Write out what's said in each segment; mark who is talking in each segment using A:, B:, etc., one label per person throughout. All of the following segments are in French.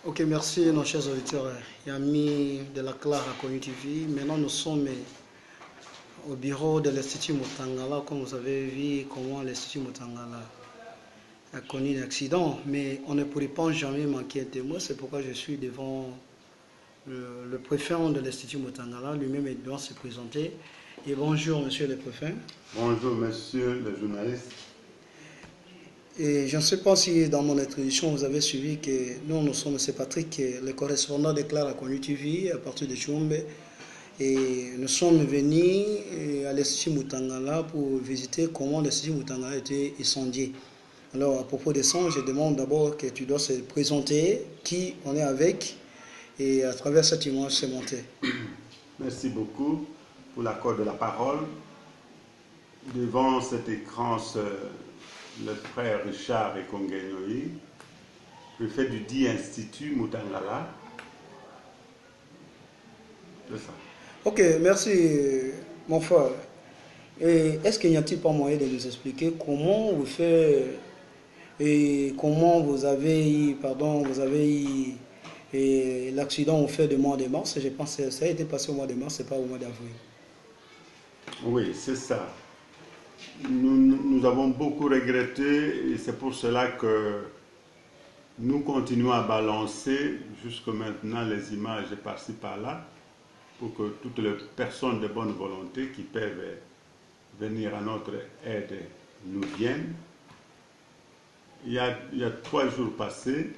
A: Ok, merci nos chers auditeurs et amis de la Claire à Connu TV. Maintenant, nous sommes au bureau de l'Institut Mutangala. Comme vous avez vu, comment l'Institut Mutangala a connu un accident. Mais on ne pourrait pas jamais manquer un témoin. C'est pourquoi je suis devant le préfet de l'Institut Mutangala. Lui-même doit se présenter. Et bonjour, monsieur le préfet.
B: Bonjour, monsieur le journaliste.
A: Et je ne sais pas si dans mon introduction vous avez suivi que nous sommes, c'est Patrick, le correspondant de Claire à Connu TV à partir de Chumbe. Et nous sommes venus à l'Institut Mutangala pour visiter comment l'Institut Mutangala a été incendié. Alors à propos de ça, je demande d'abord que tu dois se présenter, qui on est avec, et à travers cette image se monter.
B: Merci beaucoup pour l'accord de la parole. Devant cet écran, le frère Richard Ekongenoi, préfet du dit Institut Mutangala. C'est ça.
A: Ok, merci mon frère. Et est-ce qu'il n'y a-t-il pas moyen de nous expliquer comment vous faites et comment vous avez eu l'accident au fait du mois de mars? Je pense que ça a été passé au mois de mars, c'est pas au mois d'avril.
B: Oui, c'est ça. Nous avons beaucoup regretté et c'est pour cela que nous continuons à balancer jusque maintenant les images par-ci par-là pour que toutes les personnes de bonne volonté qui peuvent venir à notre aide nous viennent. Il y a 3 jours passés,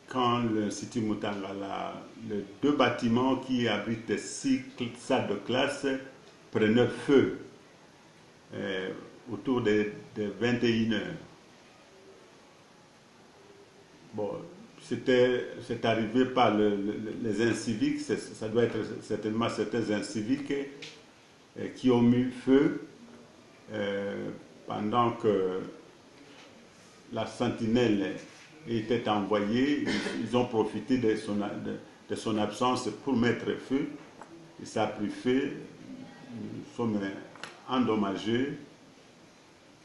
B: quand l'Institut Mutangala, les 2 bâtiments qui abritent les 6 salles de classe prenaient feu autour de 21 heures. Bon, c'est arrivé par les inciviques, ça doit être certainement certains inciviques qui ont mis feu pendant que la sentinelle était envoyée. Ils ont profité de son absence pour mettre feu. Et ça a pris feu. Nous sommes endommagés,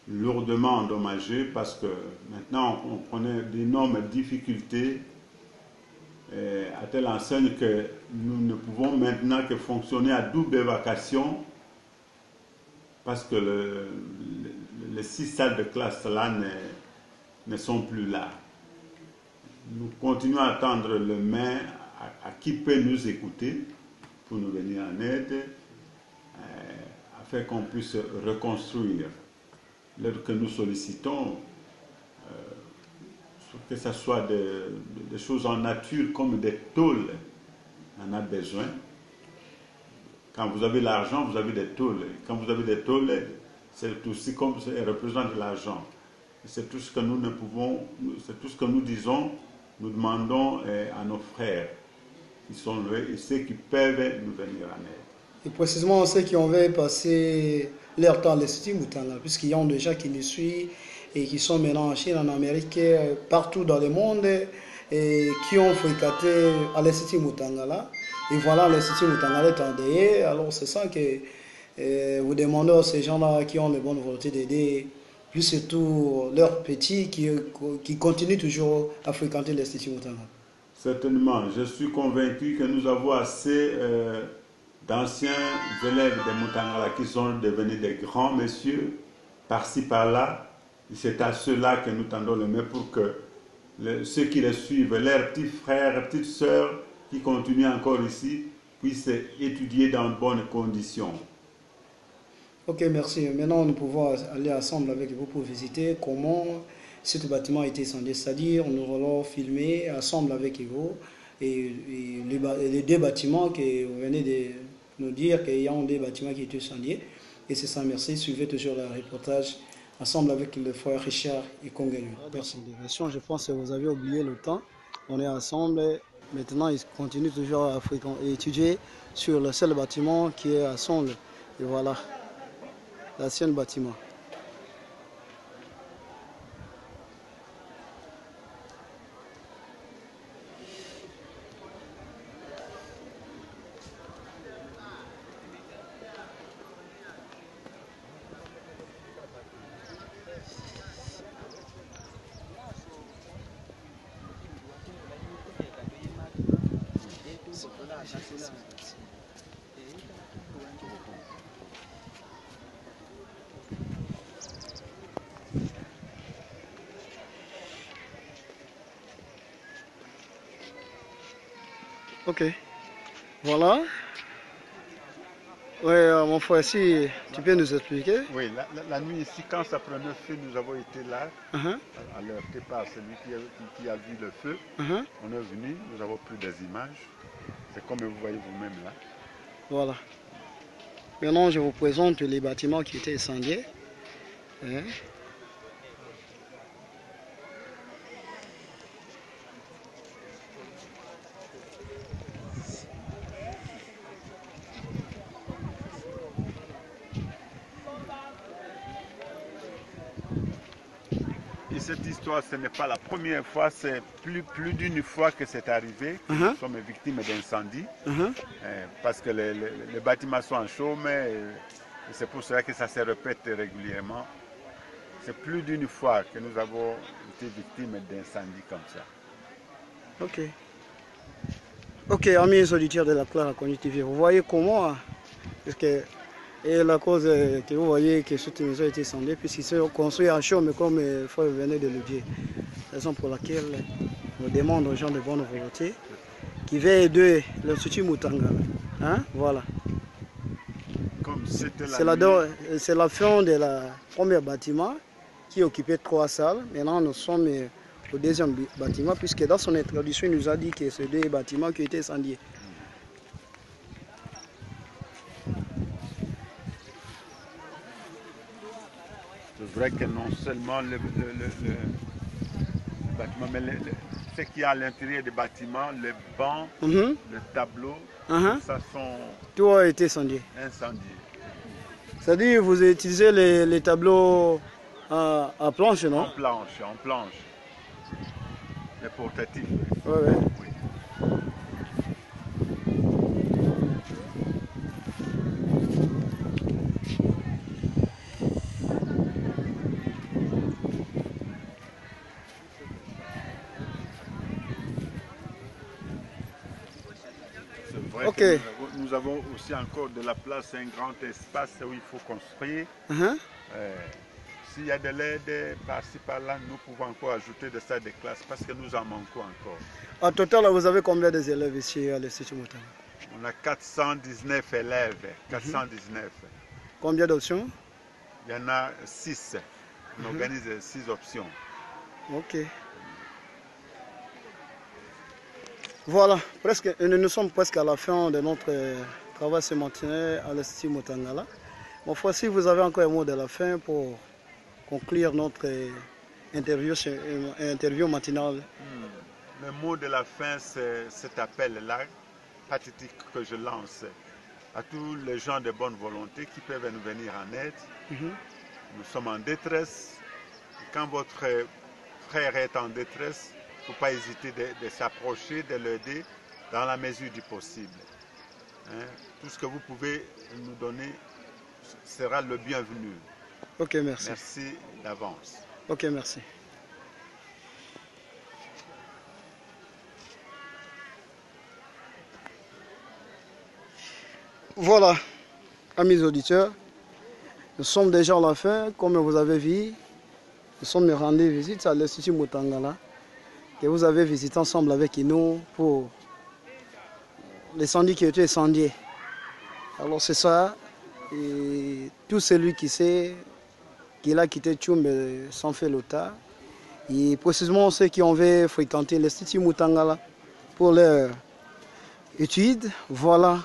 B: lourdement endommagés, parce que maintenant on connaît d'énormes difficultés à telle enseigne que nous ne pouvons maintenant que fonctionner à double vacation parce que les 6 salles de classe là ne sont plus là. Nous continuons à tendre le main à qui peut nous écouter pour nous venir en aide afin qu'on puisse reconstruire. L'aide que nous sollicitons, que ce soit des choses en nature comme des tôles, on en a besoin. Quand vous avez l'argent, vous avez des tôles. Quand vous avez des tôles, c'est aussi comme ça représente de l'argent. C'est tout ce que nous ne pouvons, c'est tout ce que nous disons, nous demandons à nos frères qui sont là et ceux qui peuvent nous venir en aide.
A: Et précisément ceux qui ont passé leur temps à l'Institut Mutangala, puisqu'il y en a déjà qui nous suivent et qui sont maintenant en Chine, en Amérique, partout dans le monde, et qui ont fréquenté à l'Institut Mutangala. Et voilà, l'Institut Mutangala est endeuillé. Alors c'est ça que vous demandez à ces gens-là qui ont la bonne volonté d'aider, plus surtout leurs petits qui continuent toujours à fréquenter l'Institut Mutangala.
B: Certainement, je suis convaincu que nous avons assez d'anciens élèves de Mutangala qui sont devenus des grands messieurs, par-ci par-là. C'est à ceux-là que nous tendons le main pour que ceux qui les suivent, leurs petits frères, petites sœurs qui continuent encore ici, puissent étudier dans de bonnes conditions.
A: Ok, merci. Maintenant, nous pouvons aller ensemble avec vous pour visiter comment ce bâtiment a été incendié. C'est-à-dire, nous allons filmer ensemble avec vous et les 2 bâtiments que vous venez de nous dire qu'il y a des bâtiments qui ont été incendiés. Et c'est ça, merci. Suivez toujours le reportage ensemble avec le frère Richard et Congenui. Merci. Je pense que vous avez oublié le temps. On est ensemble. Maintenant, ils continuent toujours à étudier sur le seul bâtiment qui est ensemble. Et voilà, l'ancien bâtiment. Ok, voilà. Oui, mon frère, si tu peux nous expliquer.
B: Oui, la nuit ici, quand ça prenait feu, nous avons été là, alertés par celui qui a vu le feu. On est venu, nous avons pris des images. C'est comme vous voyez vous-même là.
A: Voilà. Maintenant, je vous présente les bâtiments qui étaient incendiés.
B: Et cette histoire, ce n'est pas la première fois, c'est plus d'une fois que c'est arrivé. Nous sommes victimes d'incendie. Parce que les bâtiments sont en chaume et c'est pour cela que ça se répète régulièrement. C'est plus d'une fois que nous avons été victimes d'incendies comme ça.
A: Ok. Ok, amis auditeurs de la Claire Cognitive, vous voyez comment, et la cause que vous voyez que cette maison a été incendiée, puisqu'ils sont construits en chaume, comme il faut venir de le dire. Raison pour laquelle on demande aux gens de bonne volonté qui veulent aider l'Institut Mutangala. Voilà. C'est la fin de la première bâtiment qui occupait 3 salles. Maintenant, nous sommes au deuxième bâtiment, puisque dans son introduction, il nous a dit que c'est 2 bâtiments qui étaient incendiés.
B: C'est vrai que non seulement le bâtiment, mais ce qu'il y a à l'intérieur des bâtiments, les bancs, le tableau, ça sont...
A: Tout a été incendié. C'est-à-dire que vous utilisez les tableaux à planche, non?
B: En planche. Les portatifs.
A: Oui.
B: C'est vrai que nous avons aussi encore de la place, un grand espace où il faut construire. S'il y a de l'aide par-ci par-là, nous pouvons encore ajouter de ça des classes parce que nous en manquons encore.
A: En total, vous avez combien d'élèves ici à l'Institut Mutangala?
B: On a 419 élèves. 419.
A: Combien d'options?
B: Il y en a 6. On organise 6 options.
A: Ok. Voilà, nous sommes presque à la fin de notre travail ce matin à l'Institut Mutangala. Bon, si vous avez encore un mot de la fin pour conclure notre interview matinale.
B: Le mot de la fin, c'est cet appel-là, pathétique que je lance à tous les gens de bonne volonté qui peuvent nous venir en aide. Nous sommes en détresse. Quand votre frère est en détresse, il ne faut pas hésiter de s'approcher, de l'aider dans la mesure du possible. Tout ce que vous pouvez nous donner sera le bienvenu.
A: Ok, merci.
B: Merci d'avance.
A: Ok, merci. Voilà, amis auditeurs, nous sommes déjà à la fin, comme vous avez vu. Nous sommes rendus visite à l'Institut Mutangala, que vous avez visité ensemble avec nous pour l'incendie qui a été incendié. Alors c'est ça, et tout celui qui sait qu'il a quitté Tchoum sans faire le tas, et précisément ceux qui ont fréquenté l'Institut Mutangala pour leur étude, voilà,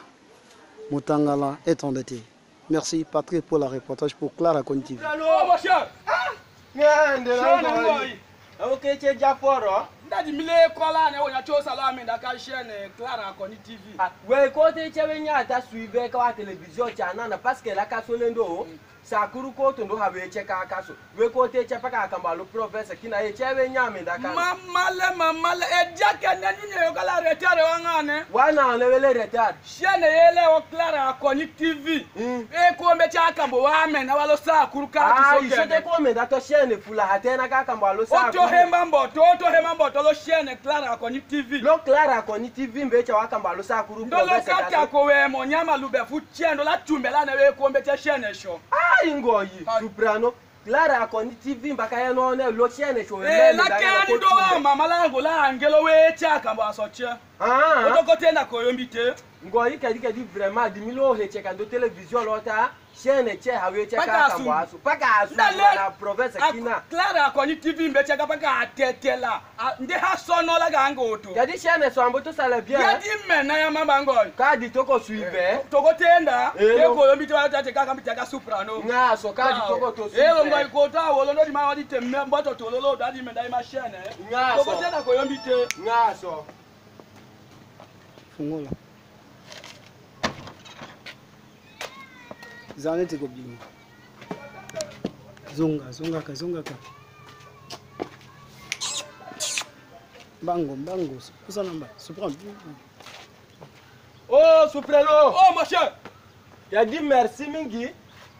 A: Mutangala est endetté. Merci Patrick pour le reportage pour Clara Cognitive.
C: Ouais, quand tu es venu à ta suivre la télévision, tu as parce que la casse au lendo. sakuru ko to ndo hawe che ka kaso we ko te che paka kamba lo professor kina ye che we nyame ndaka
D: mamale e jake na nyunye kala retard wangane
C: wana le wele retard
D: shene yele o Clara Akoni TV e ko me cha kambo wa me na walo sakuru ka
C: kiso ke ise ko me da to shene fula hatena ka kamba lo sakuru
D: to hema mboto lo shene Clara Akoni TV
C: lo Clara Akoni TV mbe cha wakamba lo sakuru
D: professor ndo lo kata ko we mo nyama lube fu chendo la tumbela na we ko mbe cha shene sho
C: ingoyi soprano Clara Akoni TV mbaka ya none lo chene sho
D: la kani do wa mama langu la angelo we cha kamba asoche odoko tena ko yombite
C: ngoyi kadi vraiment dimilo he cheka ndo television lota chene che hawe cheka kamba aso paka aso na province kina
D: Clara Akoni TV mbe cheka paka atetela nde ha sono la gangoto
C: kadi chene so ambo to sala bien
D: kadi mena ya mama ngoyi
C: kadi toko suive
D: toko tenda ke ko yombite wa tate kaka mbitaka soprano
C: nga so kadi toko to suive
D: ngoyi ko ta wolo ndo di ma wadi temme mboto to lolo dadi menda ma chene toko tenda ko yombite
C: nga so
A: fungola zane te gobino zonga ka bango kusa namba soprano
C: oh soprano
D: oh ma chère
C: ya di merci mingi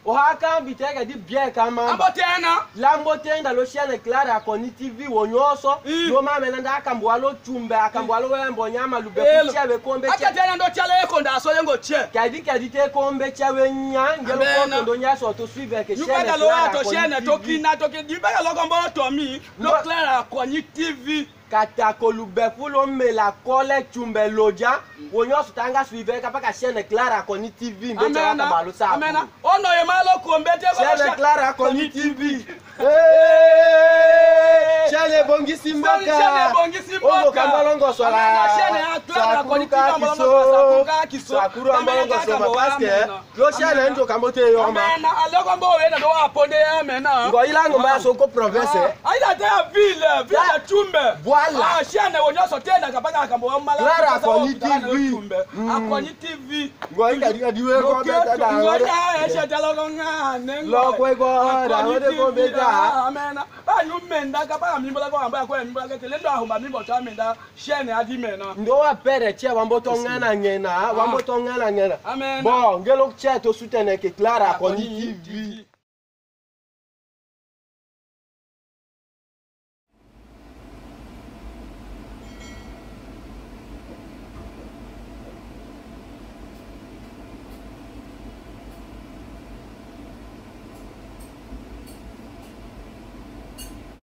C: o haka bitega di bien kama
D: ambotena
C: lambotenda lo chene Clara Akoni TV wonyoso lo mama nanda akambwa lo chumbe akambwa lo wembo nyama lube kuchebe kombe che
D: akatena ndo chale eko ndaso yengo che
C: kadi te kombe chawe nya ngelo ko ndo nyaso to suive ke chene
D: Clara Akoni chene tokina dibaka lo kombo to mi lo Clara Akoni TV
C: katako lubefu lo mela kole chumbe loja wonyoso tanga suive kapaka chene Clara Akoni TV ndo cha kamba lo sa
D: amena ono ye malo kombete
C: chene Clara Akoni TV chene bongi simboka ogo kambalongo swala
D: chene Clara Akoni TV ambalongo kiso
C: sakuru ambalongo swala paske lo chene ndo kambote yo ma
D: amena aloko mbo wena do aponde amena
C: ngo ilango mba soko province
D: aida ta ville ya chumbe
C: voilà
D: chene wonyoso tena kapaka akambo wa mala
C: Clara Akoni TV
D: Akoni TV
C: ngo inga diwe ko beta da
D: ngoja esha loko ngane
C: lokwe ko da wode ko beta
D: amena ba nyumenda kapaka mimbola ko amba ko mimbola ke lendo ahoma mimbo ta menda chene adimena
C: ndo wa pere che wamboto ngana ngena wamboto ngana ngena
D: amena
C: bon ngelo che to soutenir que Clara Akoni TV